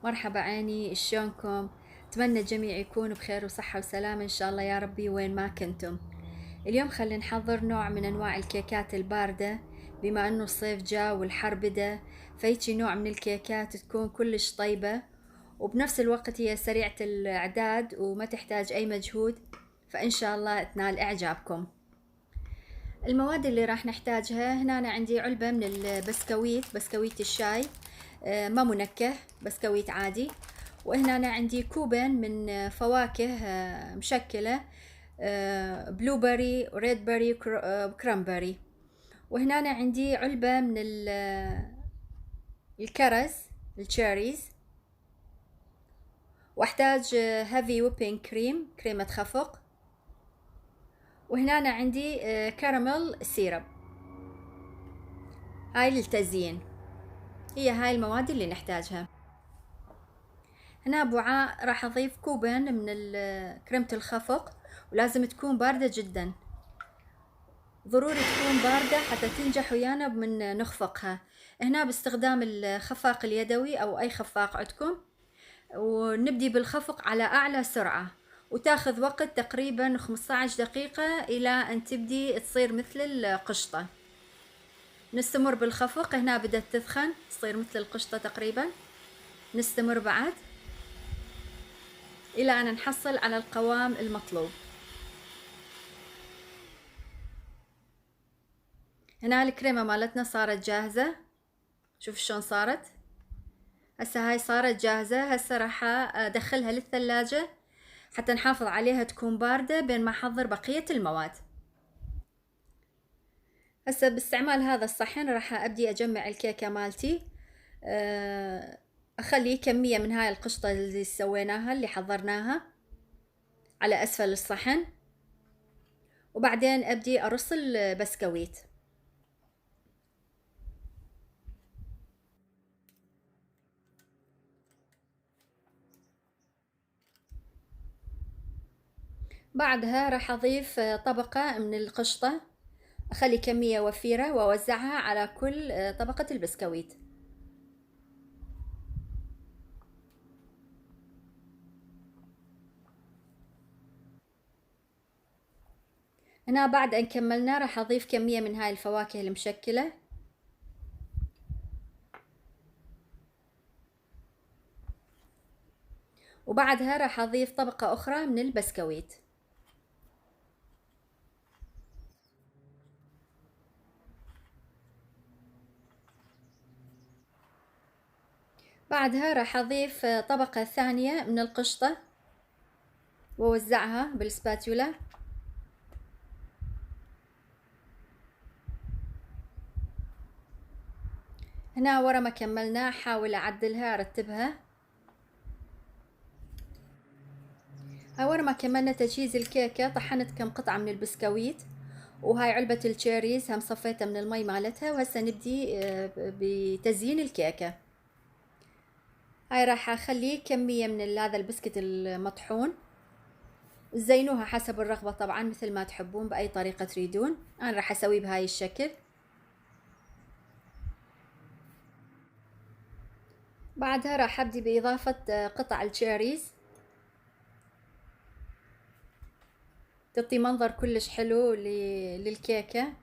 مرحبا عيني، شلونكم؟ أتمنى الجميع يكون بخير وصحة وسلامة إن شاء الله يا ربي وين ما كنتم. اليوم خلينا نحضر نوع من أنواع الكيكات الباردة، بما أنه الصيف جا والحر بدأ، فهيجي نوع من الكيكات تكون كلش طيبة، وبنفس الوقت هي سريعة الإعداد وما تحتاج أي مجهود، فإن شاء الله تنال إعجابكم. المواد اللي راح نحتاجها هنا، أنا عندي علبة من البسكويت، بسكويت الشاي، ما منكه، بسكويت عادي. وهنا أنا عندي كوبين من فواكه مشكلة، بلو بيري وريد بيري وكرامبري. وهنا أنا عندي علبة من الكرز، التشيريز. واحتاج هافي ويبينج كريم، كريمة خفق. وهنا أنا عندي كراميل سيرب. هاي للتزيين، هي هاي المواد اللي نحتاجها. هنا بوعاء راح أضيف كوبين من كريمة الخفق، ولازم تكون باردة جدا، ضروري تكون باردة حتى تنجح ويانا من نخفقها. هنا باستخدام الخفاق اليدوي أو أي خفاق عندكم، ونبدي بالخفق على أعلى سرعة، وتاخذ وقت تقريبا 15 دقيقة إلى أن تبدي تصير مثل القشطة. نستمر بالخفق، هنا بدأت تثخن تصير مثل القشطة تقريبا. نستمر بعد إلى أن نحصل على القوام المطلوب. هنا الكريمة مالتنا صارت جاهزة، شوف شلون صارت. هسه هاي صارت جاهزة، هسه راح أدخلها للثلاجة حتى نحافظ عليها تكون باردة بين ما أحضر بقية المواد. هسه باستعمال هذا الصحن راح أبدي أجمع الكيكة مالتي. أخلي كمية من هاي القشطة اللي سويناها اللي حضرناها على أسفل الصحن، وبعدين أبدي أرص البسكويت. بعدها راح أضيف طبقة من القشطة، أخلي كمية وفيرة وأوزعها على كل طبقة البسكويت. هنا بعد أن كملنا راح أضيف كمية من هاي الفواكه المشكلة، وبعدها راح أضيف طبقة أخرى من البسكويت. بعدها راح أضيف طبقة ثانية من القشطة وأوزعها بالسباتولا. هنا ورا ما كملنا أحاول أعدلها أرتبها. ورا ما كملنا تجهيز الكيكة، طحنت كم قطعة من البسكويت، وهاي علبة التشيريز هم صفيتها من المي مالتها، وهسه نبدي بتزيين الكيكة. هاي راح أخلي كمية من هذا البسكت المطحون، زينوها حسب الرغبة طبعا، مثل ما تحبون بأي طريقة تريدون. أنا راح أسوي بهاي الشكل. بعدها راح أبدي بإضافة قطع التشيريز، تعطي منظر كلش حلو للكيكة.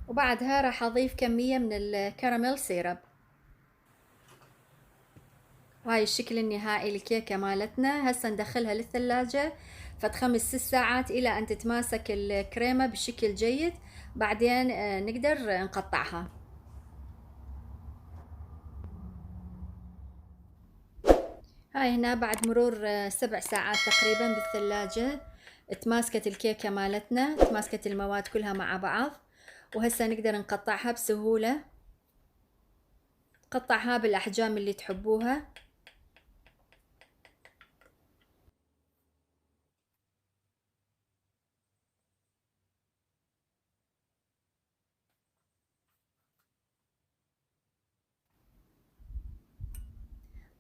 وبعدها راح أضيف كمية من الكراميل سيرب. وهاي الشكل النهائي للكيكة مالتنا. هسه ندخلها للثلاجة فد 5 6 ساعات إلى أن تتماسك الكريمة بشكل جيد، بعدين نقدر نقطعها. هاي هنا بعد مرور 7 ساعات تقريبا بالثلاجة، تماسكت الكيكة مالتنا، تماسكت المواد كلها مع بعض، وهسه نقدر نقطعها بسهولة. قطعها بالأحجام اللي تحبوها.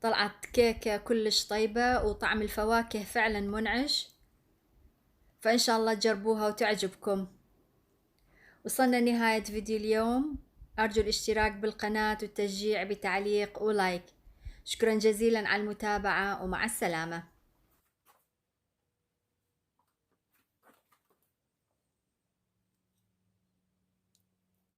طلعت كيكة كلش طيبة، وطعم الفواكه فعلا منعش، فإن شاء الله تجربوها وتعجبكم. وصلنا نهاية فيديو اليوم، أرجو الاشتراك بالقناة والتشجيع بتعليق ولايك. شكرا جزيلا على المتابعة ومع السلامة.